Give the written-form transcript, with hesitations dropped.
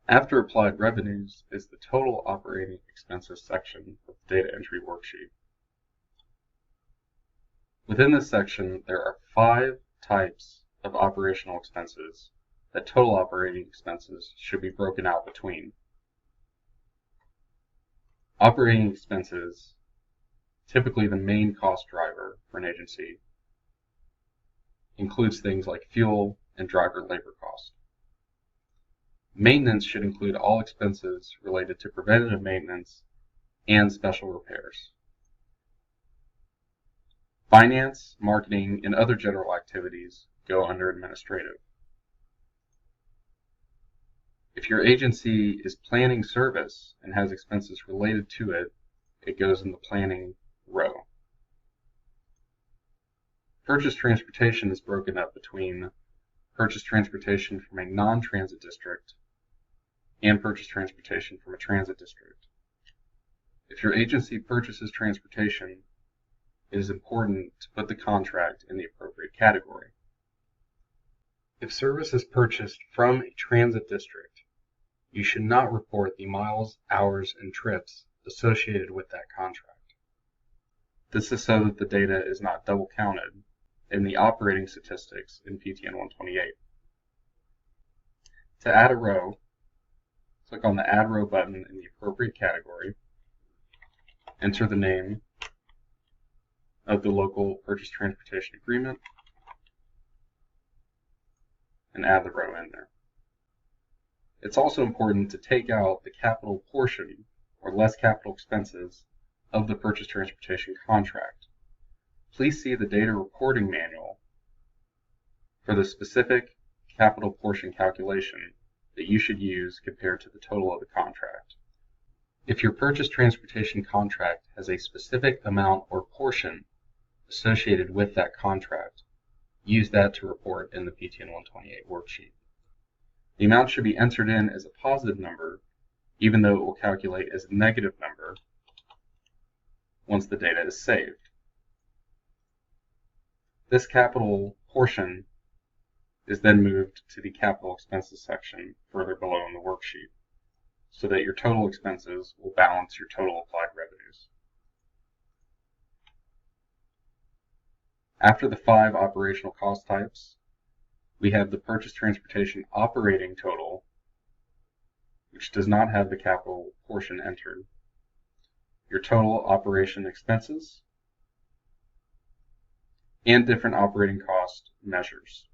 After applied revenues is the total operating expenses section of the data entry worksheet. Within this section, there are 5 types of operational expenses that total operating expenses should be broken out between. Operating expenses, typically the main cost driver for an agency, includes things like fuel and driver labor cost. Maintenance should include all expenses related to preventative maintenance and special repairs. Finance, marketing, and other general activities go under administrative. If your agency is planning service and has expenses related to it, it goes in the planning row. Purchase transportation is broken up between purchase transportation from a non-transit district and purchase transportation from a transit district. If your agency purchases transportation, it is important to put the contract in the appropriate category. If service is purchased from a transit district, you should not report the miles, hours, and trips associated with that contract. This is so that the data is not double counted in the operating statistics in PTN-128. To add a row, click on the Add Row button in the appropriate category, enter the name of the local purchase transportation agreement, and add the row in there. It's also important to take out the capital portion or less capital expenses of the purchase transportation contract. Please see the data reporting manual for the specific capital portion calculation that you should use compared to the total of the contract. If your purchase transportation contract has a specific amount or portion associated with that contract, use that to report in the PTN-128 worksheet. The amount should be entered in as a positive number, even though it will calculate as a negative number once the data is saved. This capital portion is then moved to the capital expenses section further below in the worksheet, so that your total expenses will balance your total applied revenues. After the 5 operational cost types, we have the purchase transportation operating total, which does not have the capital portion entered, your total operation expenses, and different operating cost measures.